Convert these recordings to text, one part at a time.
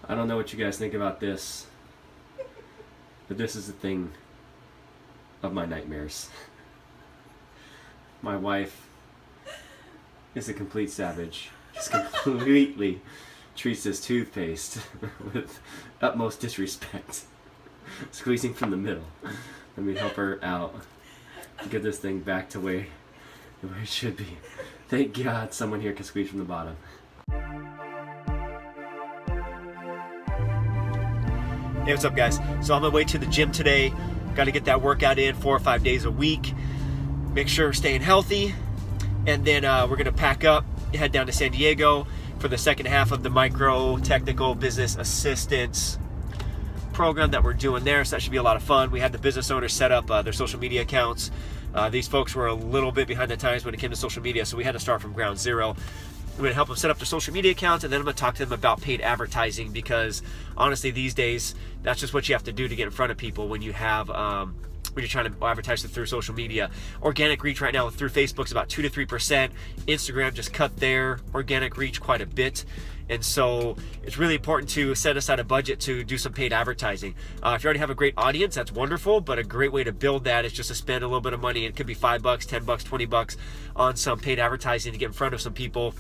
I don't know what you guys think about this, but this is the thing of my nightmares. My wife is a complete savage. Just completely treats this toothpaste with utmost disrespect. Squeezing from the middle. Let me help her out to get this thing back to where it should be. Thank God someone here can squeeze from the bottom. Hey, what's up guys? So on my way to the gym today. Got to get that workout in 4 or 5 days a week. Make sure we're staying healthy. And then we're going to pack up, head down to San Diego for the second half of the micro technical business assistance program that we're doing there. So that should be a lot of fun. We had the business owners set up their social media accounts. These folks were a little bit behind the times when it came to social media, so we had to start from ground zero. I'm going to help them set up their social media accounts, and then I'm going to talk to them about paid advertising, because honestly these days that's just what you have to do to get in front of people when you have when you're trying to advertise through social media. Organic reach right now through Facebook is about 2 to 3%. Instagram just cut their organic reach quite a bit. And so it's really important to set aside a budget to do some paid advertising. If you already have a great audience, that's wonderful, but a great way to build that is just to spend a little bit of money. It could be $5, $10, $20 on some paid advertising to get in front of some people.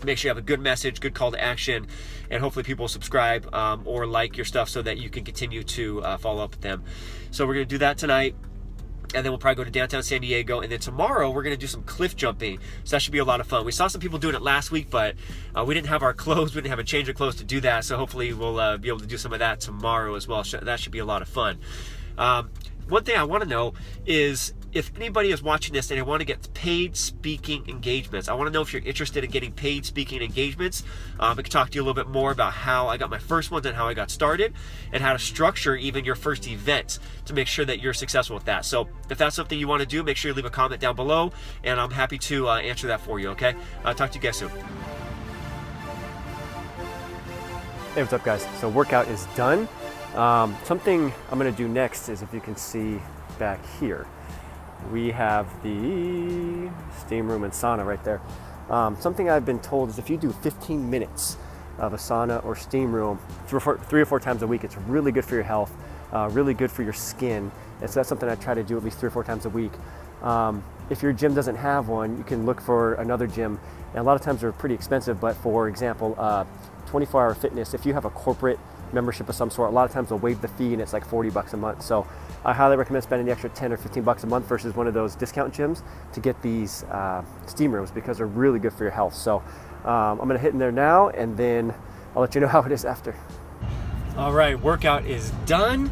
Make sure you have a good message, good call to action, and hopefully people will subscribe or like your stuff so that you can continue to follow up with them. So we're going to do that tonight, and then we'll probably go to downtown San Diego, and then tomorrow we're going to do some cliff jumping. So that should be a lot of fun. We saw some people doing it last week, but we didn't have our clothes. We didn't have a change of clothes to do that, so hopefully we'll be able to do some of that tomorrow as well. So that should be a lot of fun. One thing I want to know is, if anybody is watching this and they want to get paid speaking engagements, I want to know if you're interested in getting paid speaking engagements. I can talk to you a little bit more about how I got my first ones and how I got started, and how to structure even your first event to make sure that you're successful with that. So if that's something you want to do, make sure you leave a comment down below, and I'm happy to answer that for you, okay? I'll talk to you guys soon. Hey, what's up guys? So workout is done. Something I'm going to do next is, if you can see back here, we have the steam room and sauna right there. Something I've been told is if you do 15 minutes of a sauna or steam room 3 or 4 times a week, it's really good for your health, really good for your skin. And so that's something I try to do at least 3 or 4 times a week. If your gym doesn't have one, you can look for another gym. And a lot of times they're pretty expensive, but for example, 24-hour fitness, if you have a corporate membership of some sort, a lot of times they'll waive the fee and it's like $40 a month. So I highly recommend spending the extra 10 or 15 bucks a month versus one of those discount gyms to get these steam rooms, because they're really good for your health. So I'm gonna hit in there now, and then I'll let you know how it is after. All right, workout is done.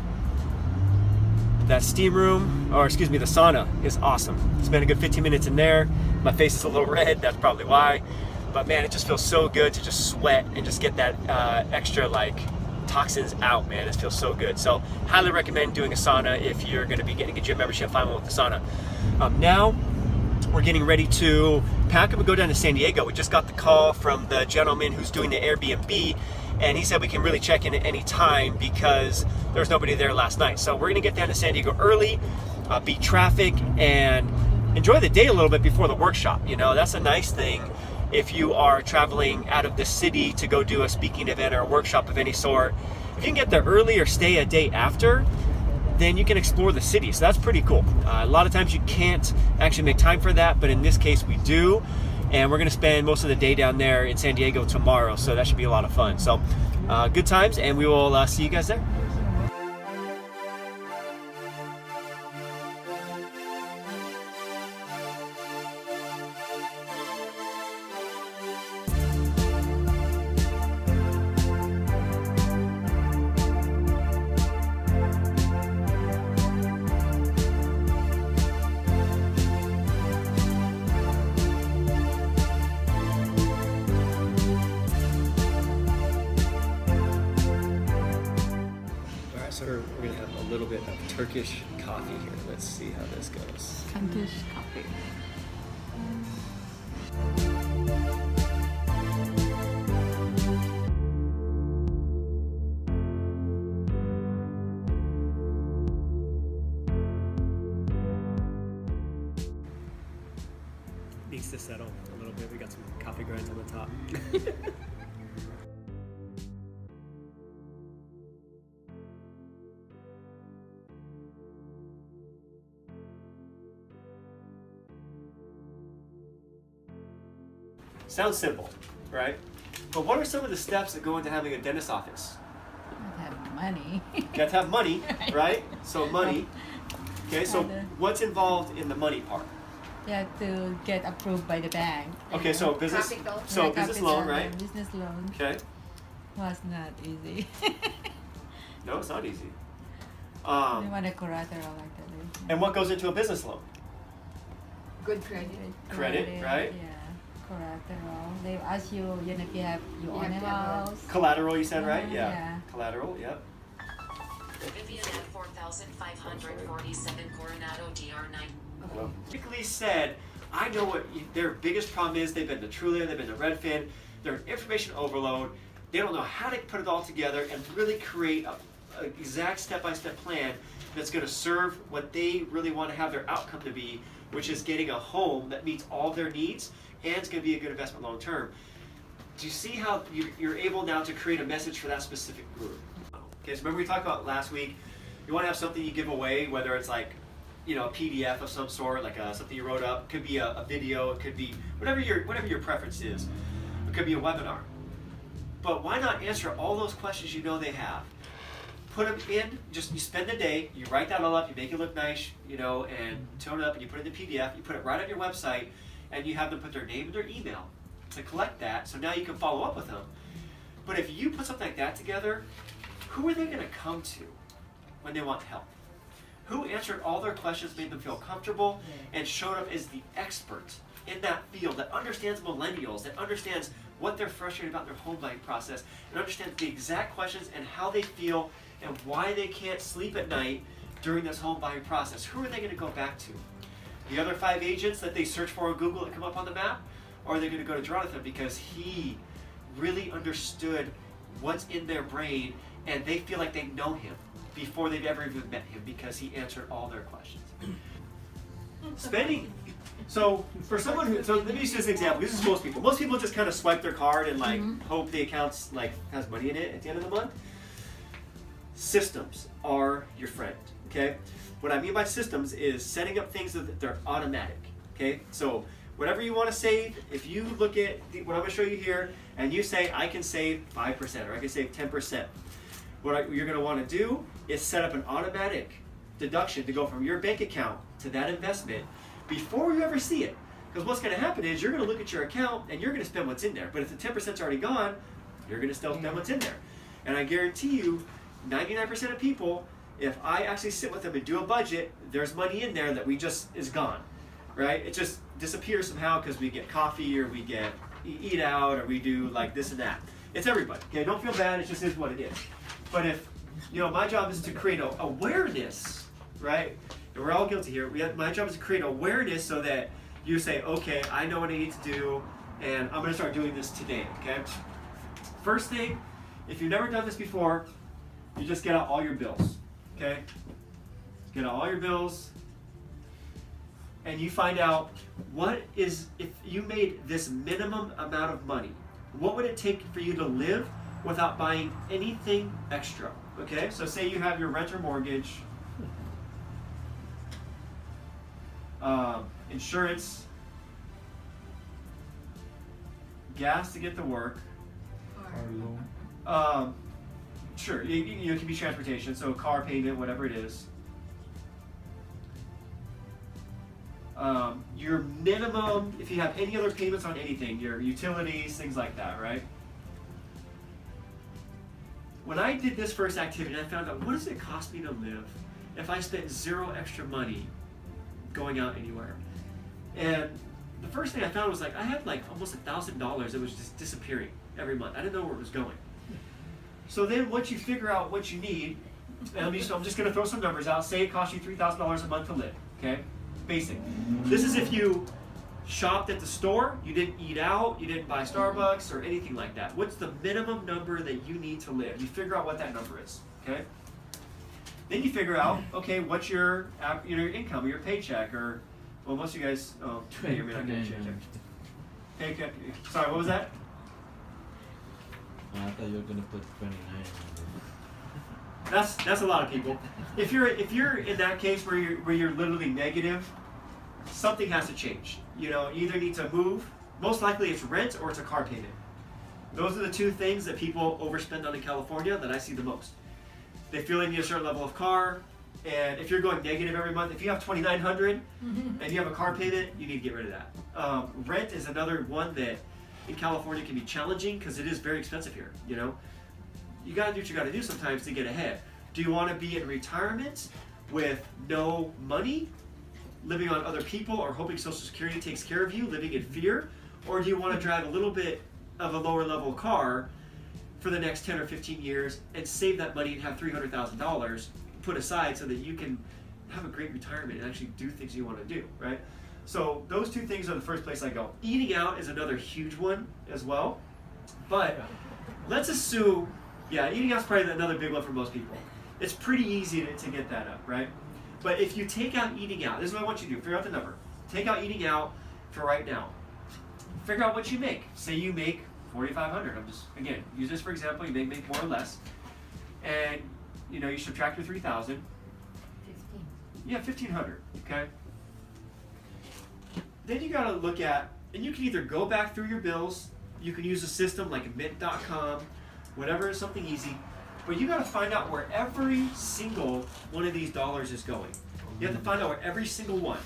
That steam room, or excuse me, the sauna is awesome. Spent a good 15 minutes in there. My face is a little red, that's probably why. But man, it just feels so good to just sweat and just get that extra toxins out, man. It feels so good. So highly recommend doing a sauna if you're going to be getting a gym membership. Find one with the sauna. Now we're getting ready to pack up and go down to San Diego. We just got the call from the gentleman who's doing the Airbnb, and he said we can really check in at any time because there was nobody there last night. So we're going to get down to San Diego early, beat traffic, and enjoy the day a little bit before the workshop. You know, that's a nice thing. If you are traveling out of the city to go do a speaking event or a workshop of any sort, if you can get there early or stay a day after, then you can explore the city. So that's pretty cool. A lot of times you can't actually make time for that, but in this case we do. And we're gonna spend most of the day down there in San Diego tomorrow, so that should be a lot of fun. So good times, and we will see you guys there. So we're going to have a little bit of Turkish coffee here. Let's see how this goes. Turkish coffee. Needs to settle a little bit. We got some coffee grinds on the top. Sounds simple, right? But what are some of the steps that go into having a dentist office? You have money. You have to have money, right? So money. Okay, so what's involved in the money part? You have to get approved by the bank. Okay, so business, Capital. so Yeah, business capital, loan, right? Business loan Okay. was not easy. No, it's not easy. They want a collateral actually. And what goes into a business loan? Good credit. Credit, right? Yeah, collateral. They ask you, you know, if you have you You own a have to have a- house. Collateral, you said, right? Yeah, Yeah. yeah. Collateral, yep. Vivian at 4,547 Coronado DR9. Typically said, I know what their biggest problem is. They've been to Trulia, they've been to Redfin. They're an information overload. They don't know how to put it all together and really create a exact step-by-step plan that's going to serve what they really want to have their outcome to be, which is getting a home that meets all their needs and it's going to be a good investment long term. Do you see how you're able now to create a message for that specific group? Okay, so remember we talked about last week, you want to have something you give away, whether it's like, you know, a PDF of some sort, like something you wrote up. It could be a video, it could be whatever your preference is. It could be a webinar. But why not answer all those questions you know they have? Put them in, you spend the day, you write that all up, you make it look nice, you know, and tone it up, and you put it in the PDF, you put it right on your website, and you have them put their name and their email to collect that, so now you can follow up with them. But if you put something like that together, who are they going to come to when they want help? Who answered all their questions, made them feel comfortable, and showed up as the expert in that field that understands millennials, that understands what they're frustrated about in their home buying process, and understands the exact questions and how they feel and why they can't sleep at night during this home buying process? Who are they going to go back to? The other 5 agents that they search for on Google that come up on the map? Or are they going to go to Jonathan because he really understood what's in their brain and they feel like they know him before they've ever even met him because he answered all their questions? Spending. So for someone who, so let me use this example. This is most people. Most people just kind of swipe their card and like hope the account's like has money in it at the end of the month. Systems are your friend. Okay. What I mean by systems is setting up things that they're automatic. Okay. So whatever you want to save, if you look at what I'm going to show you here, and you say I can save 5% or I can save 10%, what you're going to want to do is set up an automatic deduction to go from your bank account to that investment before you ever see it. Because what's going to happen is you're going to look at your account and you're going to spend what's in there. But if the 10%'s already gone, you're going to still spend what's in there. And I guarantee you, 99% of people, if I actually sit with them and do a budget, there's money in there that is gone, right? It just disappears somehow because we get coffee or we get eat out or we do like this and that. It's everybody. Okay, don't feel bad. It just is what it is. But if, you know, my job is to create awareness, right? And we're all guilty here. My job is to create awareness so that you say, okay, I know what I need to do, and I'm going to start doing this today, okay? First thing, if you've never done this before, you just get out all your bills, okay? Get out all your bills, and you find out if you made this minimum amount of money, what would it take for you to live without buying anything extra, okay? So say you have your rent or mortgage, insurance, gas to get to work, sure, it can be transportation, so car payment, whatever it is. Your minimum, if you have any other payments on anything, your utilities, things like that, right? When I did this first activity, I found out, what does it cost me to live if I spent zero extra money going out anywhere? And the first thing I found was like, I had like almost $1,000 that was just disappearing every month. I didn't know where it was going. So then once you figure out what you need, and I'm just going to throw some numbers out. Say it costs you $3,000 a month to live, okay? Basic. This is if you shopped at the store, you didn't eat out, you didn't buy Starbucks or anything like that. What's the minimum number that you need to live? You figure out what that number is, okay? Then you figure out, okay, what's your income or your paycheck, or, well, most of you guys, you're not getting a paycheck. Sorry, what was that? I thought you were gonna put 29. That's a lot of people. If you're in that case where you're literally negative, something has to change. You know, you either need to move Most likely it's rent or it's a car payment. Those are the two things that people overspend on in California that I see the most. They feel they need a certain level of car, and if you're going negative every month, if you have $2,900 and you have a car payment, you need to get rid of that. Rent is another one that in California can be challenging because it is very expensive here. You know, you got to do what you got to do sometimes to get ahead. Do you want to be in retirement with no money, living on other people, or hoping Social Security takes care of you, living in fear? Or do you want to drive a little bit of a lower level car for the next 10 or 15 years and save that money and have $300,000 put aside so that you can have a great retirement and actually do things you want to do, right? So those two things are the first place I go. Eating out is another huge one as well. But let's assume, yeah, eating out is probably another big one for most people. It's pretty easy to get that up, right? But if you take out eating out, this is what I want you to do. Figure out the number. Take out eating out for right now. Figure out what you make. Say you make $4,500. I'm just, again, use this for example. You may make more or less. And, you know, you subtract your $3,000. 15. Yeah, $1,500, okay? Then you gotta look at, and you can either go back through your bills, you can use a system like mint.com, whatever is something easy, but you gotta find out where every single one of these dollars is going. You have to find out where every single one.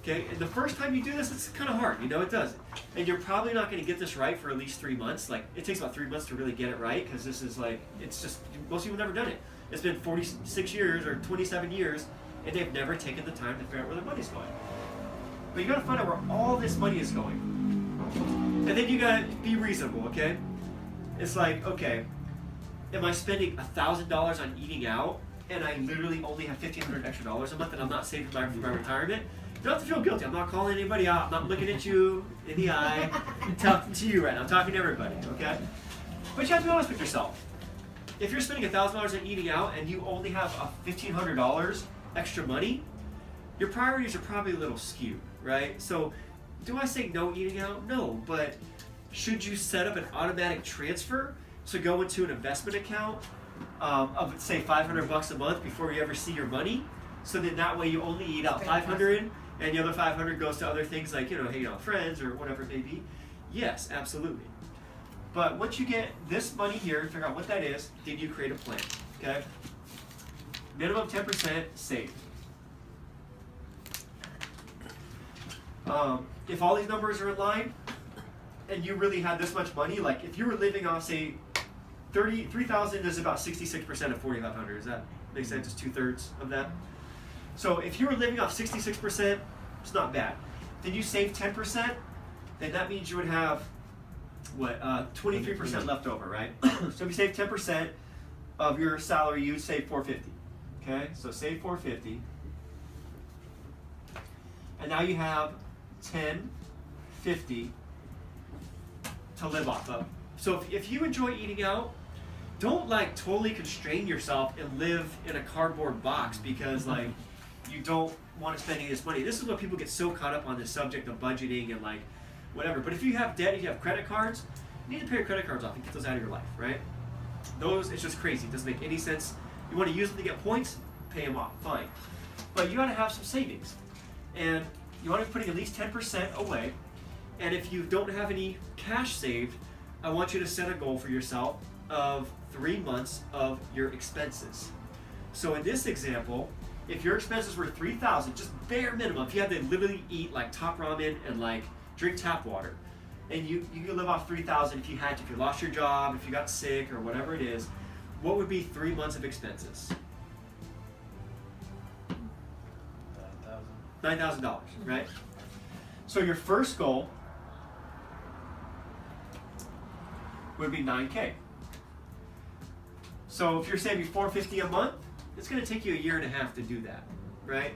Okay, and the first time you do this, it's kind of hard, you know, it does. And you're probably not going to get this right for at least 3 months. Like, it takes about 3 months to really get it right, because this is like, it's just, most people have never done it. It's been 46 years or 27 years, and they've never taken the time to figure out where their money's going. But you got to find out where all this money is going. And then you got to be reasonable, okay? It's like, okay, am I spending $1,000 on eating out, and I literally only have $1,500 extra a month, and I'm not saving for my retirement? You don't have to feel guilty. I'm not calling anybody out. I'm not looking at you in the eye and talking to you right now. I'm talking to everybody, okay? But you have to be honest with yourself. If you're spending $1,000 on eating out and you only have $1,500 extra money, your priorities are probably a little skewed, right? So, do I say no eating out? No, but should you set up an automatic transfer to go into an investment account of say $500 a month before you ever see your money? So that way you only eat out $500 and the other $500 goes to other things like, you know, hanging out with friends or whatever it may be. Yes, absolutely. But once you get this money here and figure out what that is, then you create a plan, okay? Minimum 10% saved. If all these numbers are in line and you really had this much money, like if you were living off, say, $3,000 is about 66% of $4,500. Does that make sense? It's 2/3 of that. So if you were living off 66%, it's not bad. Then you save 10%, then that means you would have, what, 23% left over, right? So if you save 10% of your salary, you save $450. Okay, so save $450. And now you have $1,050 to live off of. So if you enjoy eating out, don't like totally constrain yourself and live in a cardboard box because like you don't want to spend any of this money. This is what people get so caught up on, this subject of budgeting and like whatever. But if you have debt, if you have credit cards, you need to pay your credit cards off and get those out of your life, right? Those, it's just crazy. It doesn't make any sense. You want to use them to get points, pay them off, fine. But you got to have some savings. And you want to be putting at least 10% away. And if you don't have any cash saved, I want you to set a goal for yourself of 3 months of your expenses. So in this example, if your expenses were $3,000, just bare minimum, if you had to literally eat like top ramen and like drink tap water, and you could live off $3,000 if you had to, if you lost your job, if you got sick or whatever it is, what would be 3 months of expenses? $9,000, right? So your first goal would be $9K. So if you're saving $450 a month, it's going to take you a year and a half to do that, right?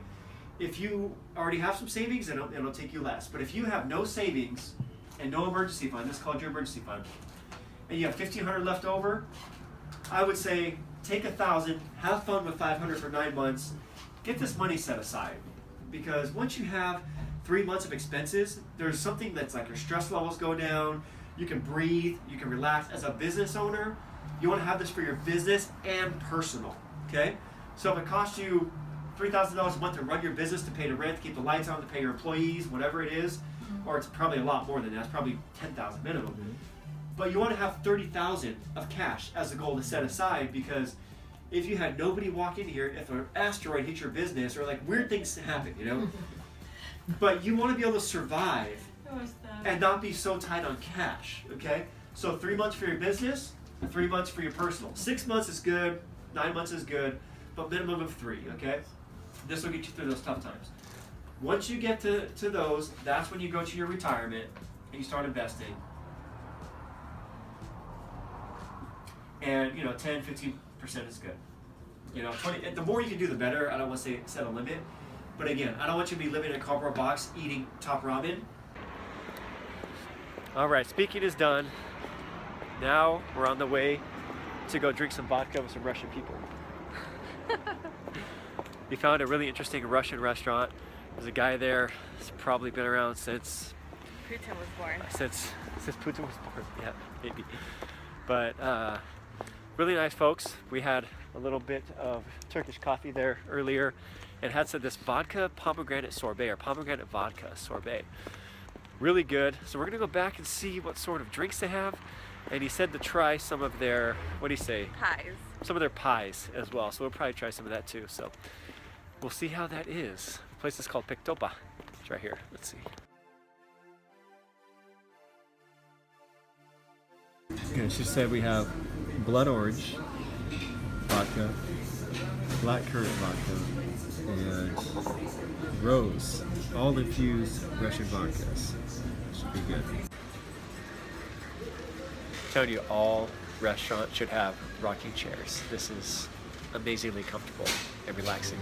If you already have some savings, it'll take you less. But if you have no savings and no emergency fund, this is called your emergency fund, and you have $1,500 left over, I would say take $1,000, have fun with $500 for 9 months, get this money set aside. Because once you have 3 months of expenses, there's something that's like your stress levels go down, you can breathe, you can relax. As a business owner, you want to have this for your business and personal, okay? So if it costs you $3,000 a month to run your business, to pay the rent, to keep the lights on, to pay your employees, whatever it is, or it's probably a lot more than that. It's probably 10,000 minimum. But you want to have 30,000 of cash as a goal to set aside, because if you had nobody walk in here, if an asteroid hit your business, or like weird things happen, you know, but you want to be able to survive and not be so tight on cash. Okay, so 3 months for your business, 3 months for your personal. 6 months is good, 9 months is good, but minimum of 3. Okay, this will get you through those tough times. Once you get to those, that's when you go to your retirement and you start investing. And you know, 10-15% is good. You know, 20. The more you can do, the better. I don't want to say set a limit, but again, I don't want you to be living in a cardboard box eating top ramen. All right, speaking is done. Now we're on the way to go drink some vodka with some Russian people. We found a really interesting Russian restaurant. There's a guy there. He's probably been around since Putin was born. Since Putin was born. Yeah, maybe. But really nice folks. We had a little bit of Turkish coffee there earlier, and had said this vodka pomegranate sorbet, or pomegranate vodka sorbet. Really good. So we're gonna go back and see what sort of drinks they have. And he said to try some of their, what do you say? Pies. Some of their pies as well. So we'll probably try some of that too. So we'll see how that is. The place is called Piktopa. It's right here. Let's see. Okay, she said we have blood orange vodka, black currant vodka, and rose, all infused Russian vodkas. Should be good. I'm telling you, all restaurants should have rocking chairs. This is amazingly comfortable and relaxing.